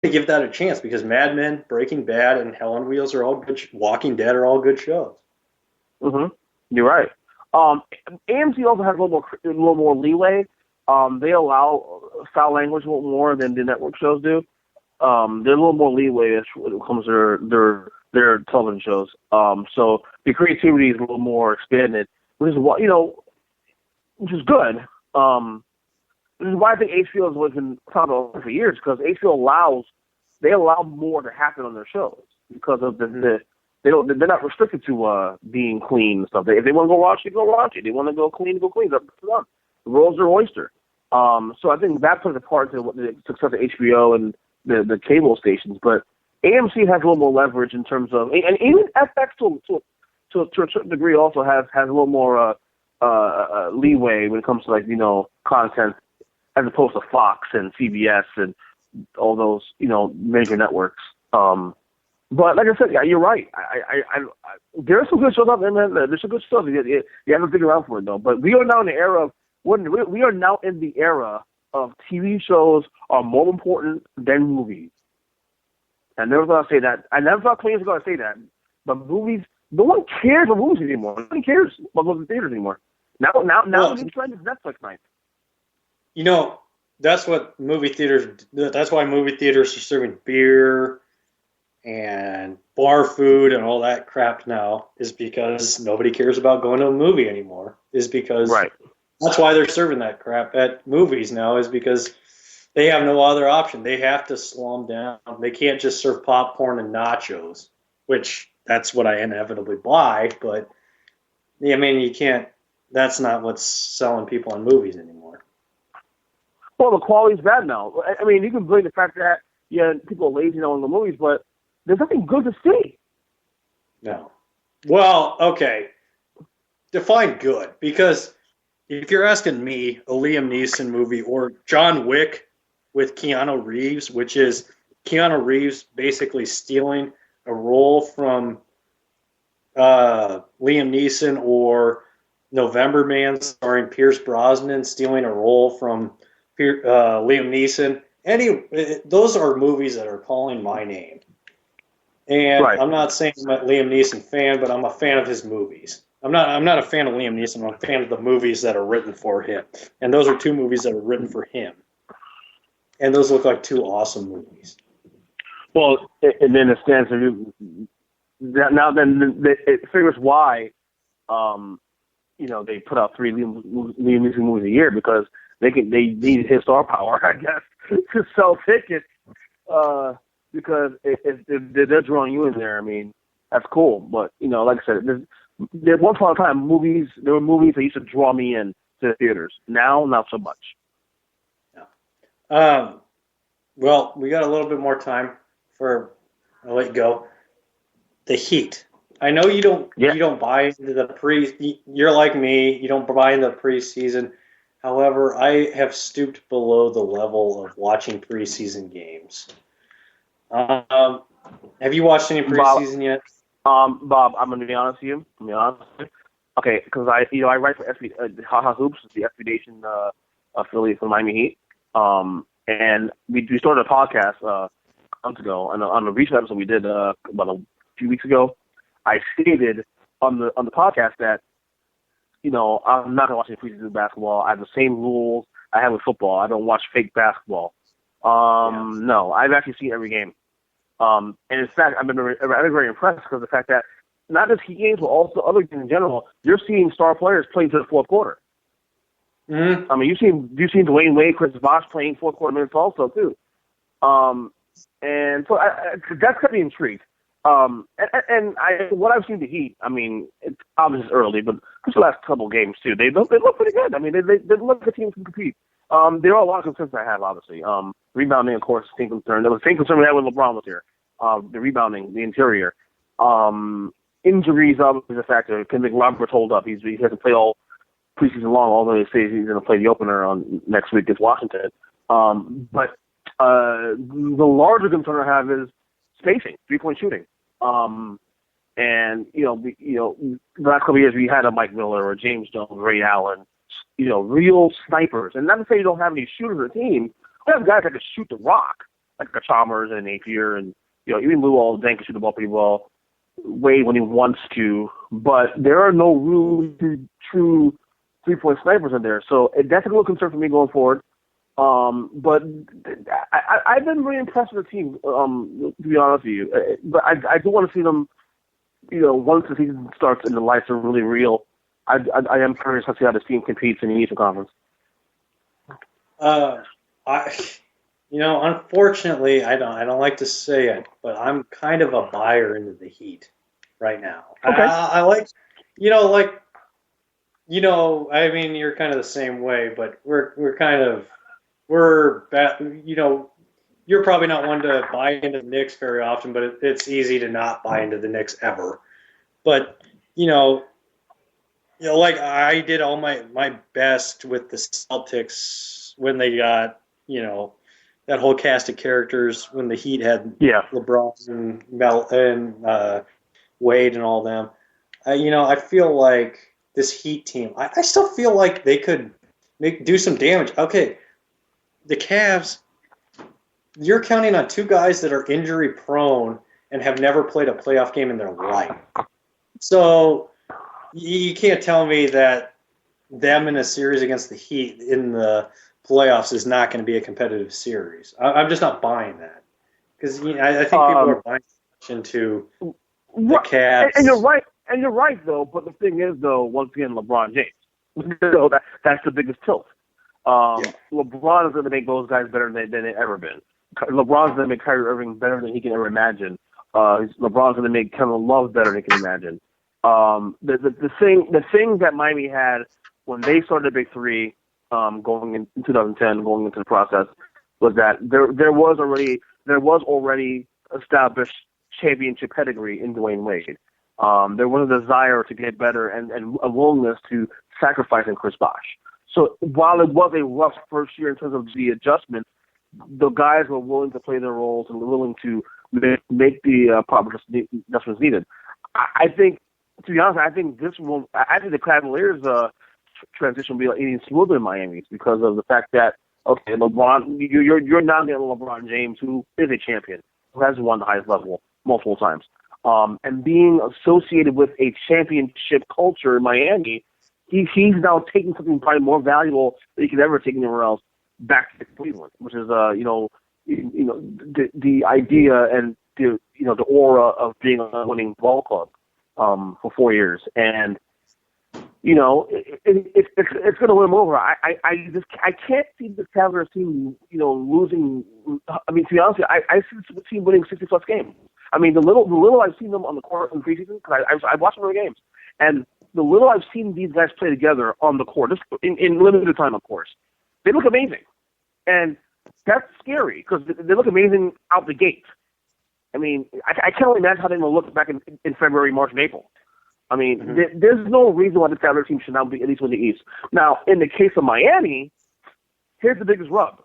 to give that a chance because Mad Men, Breaking Bad, and Hell on Wheels are all good. Walking Dead are all good shows. Mm-hmm. You're right. AMC also has a little more leeway. They allow foul language a little more than the network shows do. They're a little more leeway when it comes to their television shows. So the creativity is a little more expanded, which is what which is good. This is why I think HBO has always been talked about for years, because HBO allow more to happen on their shows because of they're not restricted to being clean and stuff. If they want to go watch it, go watch it. They want to go clean, go clean. That's up to them. The world's their oyster. So I think that plays a part to the success of HBO and the cable stations. But AMC has a little more leverage in terms of, and even FX to a certain degree also has a little more leeway when it comes to content, as opposed to Fox and CBS and all those major networks. But like I said, yeah, you're right. There's some good shows out there, man. There's some good stuff. You have to dig around for it though. But we are now in the era of TV shows are more important than movies. I never thought I'd say that. I never thought Queen was going to say that. But movies, no one cares about movies anymore. No one cares about going to the theaters anymore. Now the new trend is Netflix night. That's what movie theaters. That's why movie theaters are serving beer and bar food and all that crap now, is because nobody cares about going to a movie anymore. Is because right. That's why they're serving that crap at movies now, is because they have no other option. They have to slow them down. They can't just serve popcorn and nachos, which that's what I inevitably buy. But I mean, you can't. That's not what's selling people in movies anymore. Well, the quality's bad now. I mean, you can blame the fact that people are lazy now in the movies, but there's nothing good to see. No. Well, okay. Define good, because if you're asking me, a Liam Neeson movie or John Wick with Keanu Reeves, which is Keanu Reeves basically stealing a role from Liam Neeson, or November Man starring Pierce Brosnan stealing a role from Liam Neeson. Those are movies that are calling my name. And right. I'm not saying I'm a Liam Neeson fan, but I'm a fan of his movies. I'm not a fan of Liam Neeson. I'm a fan of the movies that are written for him. And those are two movies that are written for him. And those look like two awesome movies. Well, and then it stands to now. Then it figures why, they put out 3 Liam Neeson movies a year, because they need his star power, I guess, to sell tickets. Because if they're drawing you in there, I mean, that's cool. But like I said, there once upon a time there were movies that used to draw me in to the theaters. Now, not so much. Yeah. Well, we got a little bit more time for. I'll let you go. The Heat. I know you don't. Yeah. You don't buy into the You're like me. You don't buy into the preseason. However, I have stooped below the level of watching preseason games. Have you watched any preseason yet? Bob, I'm gonna be honest with you. Okay, because I write for SB HaHa Hoops, the SB Nation affiliate for Miami Heat. And we started a podcast months ago, and on the recent episode we did about a few weeks ago, I stated on the podcast that I'm not gonna watch any preseason basketball. I have the same rules I have with football. I don't watch fake basketball. No, I've actually seen every game. And in fact, I've been very impressed because of the fact that not just Heat games, but also other games in general, you're seeing star players playing to the fourth quarter. Mm-hmm. I mean, you've seen Dwayne Wade, Chris Bosh playing fourth quarter minutes also too. And so that's got me intrigued. What I've seen the Heat, I mean, it's obviously early, but just the last couple of games too, they look pretty good. I mean, they look like a team who can compete. There are a lot of concerns I have, obviously. Rebounding, of course, is a concern. That was the same concern we had when LeBron was here. The rebounding, the interior. Injuries, obviously, is a factor. Can make Roberts hold up? He hasn't played all preseason long, although he says he's going to play the opener on next week against Washington. But the larger concern I have is spacing, 3-point shooting. And the last couple of years we had a Mike Miller or James Jones, Ray Allen, real snipers. And not to say you don't have any shooters on the team. We have guys that can shoot the rock. like a Chalmers and Napier, and even Lou Alden can shoot the ball pretty well. Wade when he wants to, but there are no true 3-point snipers in there. So that's a little concern for me going forward. But I've been really impressed with the team, to be honest with you. But I do want to see them, once the season starts and the lights are really real. I am curious to see how this team competes in the Eastern Conference. Unfortunately, I don't like to say it, but I'm kind of a buyer into the Heat right now. Okay. I like, I mean, you're kind of the same way, but you're probably not one to buy into the Knicks very often, but it's easy to not buy into the Knicks ever. But, like I did all my best with the Celtics when they got, that whole cast of characters when the Heat had LeBron and Mel and Wade and all them. I feel like this Heat team, I still feel like they could do some damage. Okay, the Cavs, you're counting on two guys that are injury prone and have never played a playoff game in their life. So you can't tell me that them in a series against the Heat in the playoffs is not going to be a competitive series. I'm just not buying that because I think people are buying into the Cavs. And you're right though. But the thing is though, once again, LeBron James. That's the biggest tilt. LeBron is going to make those guys better than they've ever been. LeBron's going to make Kyrie Irving better than he can ever imagine. LeBron's going to make Kevin Love better than he can imagine. The thing that Miami had when they started the Big Three, going in 2010, going into the process, was that there was already established championship pedigree in Dwayne Wade. There was a desire to get better and a willingness to sacrifice in Chris Bosh. So while it was a rough first year in terms of the adjustment, the guys were willing to play their roles and were willing to make the proper adjustments needed. I think, to be honest, I think the Cavaliers' transition will be even smoother in Miami's because of the fact that, okay, LeBron, you're now getting LeBron James, who is a champion, who has won the highest level multiple times. And being associated with a championship culture in Miami, he's now taking something probably more valuable than he could ever take anywhere else back to Cleveland, which is the idea and the aura of being a winning ball club for 4 years, and it's going to win him over. I can't see the Cavaliers team losing. I mean, to be honest, I see the team winning 60+ games. I mean, the little I've seen them on the court in preseason, because I watched some of the games, and the little I've seen these guys play together on the court, just in limited time, of course, they look amazing. And that's scary, because they look amazing out the gate. I mean, I can't only imagine how they're going to look back in February, March, and April. I mean, there's no reason why the Cavaliers team should not be at least win the East. Now, in the case of Miami, here's the biggest rub.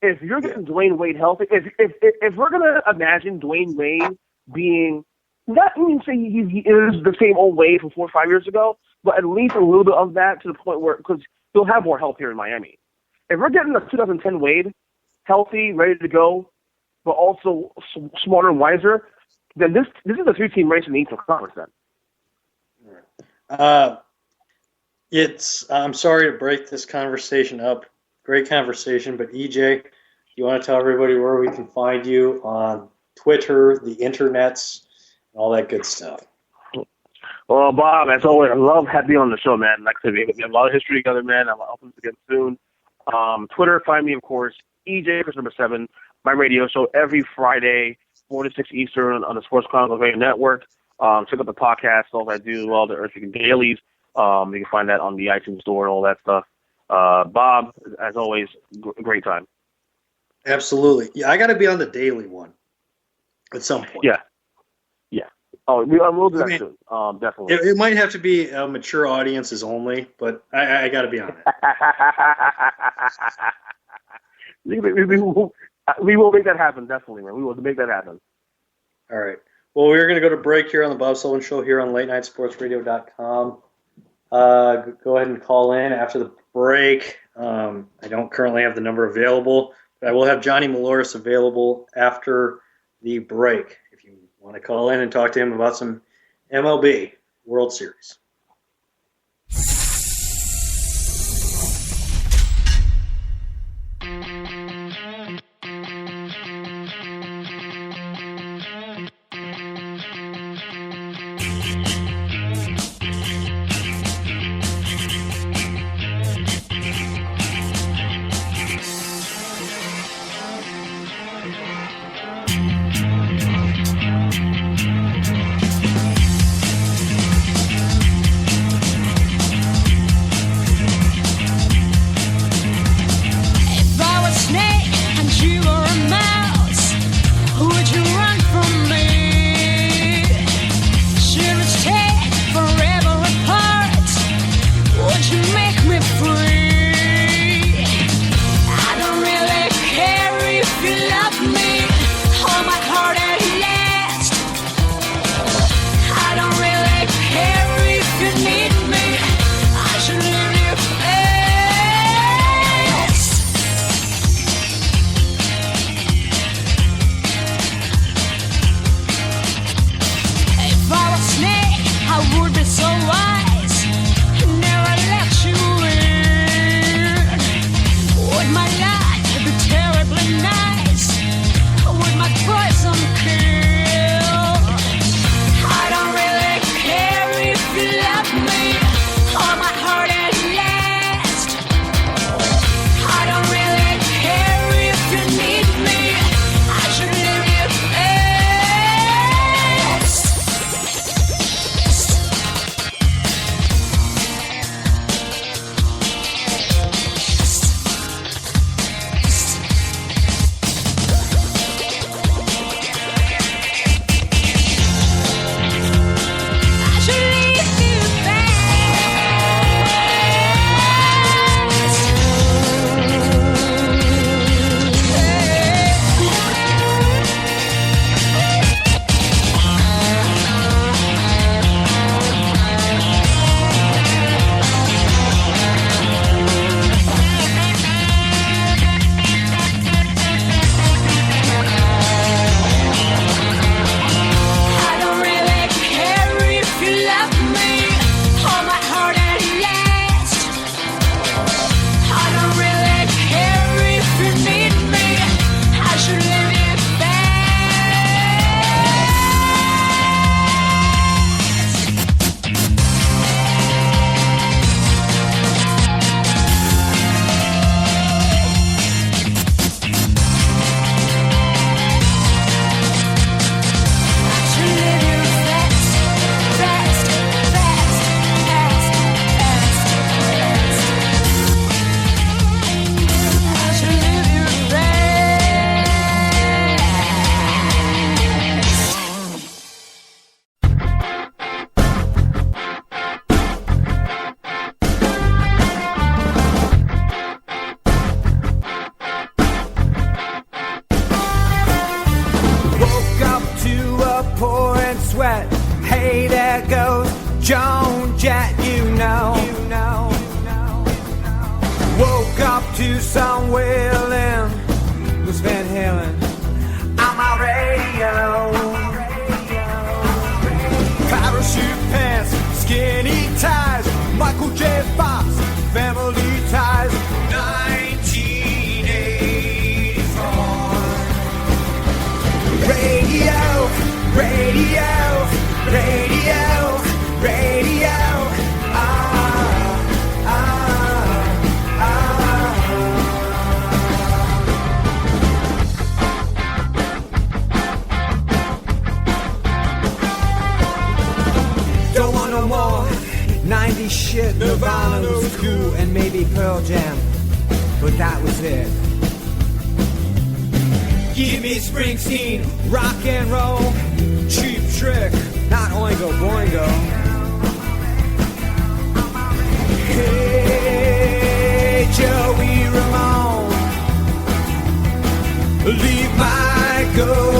If you're getting Dwayne Wade healthy, if we're going to imagine Dwayne Wade being, not even say he is the same old Wade from 4 or 5 years ago, but at least a little bit of that, to the point where, because he'll have more help here in Miami. If we're getting a 2010 Wade healthy, ready to go, but also smarter and wiser, then this is a 3-team race in the Eastern Conference then. I'm sorry to break this conversation up. Great conversation, but EJ, you want to tell everybody where we can find you on Twitter, the internets, and all that good stuff? Well, Bob, as always, I love being on the show, man. Like I said, we have a lot of history together, man. I'm hoping to get soon. Twitter, find me, of course, EJ Chris number 7. My radio show every Friday, 4 to 6 Eastern on the Sports Chronicles Radio Network. Check out the podcast, all I do, all the Earth Week dailies. You can find that on the iTunes store and all that stuff. Bob, as always, great time. Absolutely. Yeah, I got to be on the daily one at some point. Yeah. Oh, we'll do that soon. Definitely. It might have to be mature audiences only, but I got to be on it. We will make that happen, definitely, man. We will make that happen. All right. Well, we're going to go to break here on the Bob Sullivan Show here on LateNightSportsRadio.com. Go ahead and call in after the break. I don't currently have the number available, I will have Johnny Maloris available after the break if you want to call in and talk to him about some MLB World Series. Leave my go.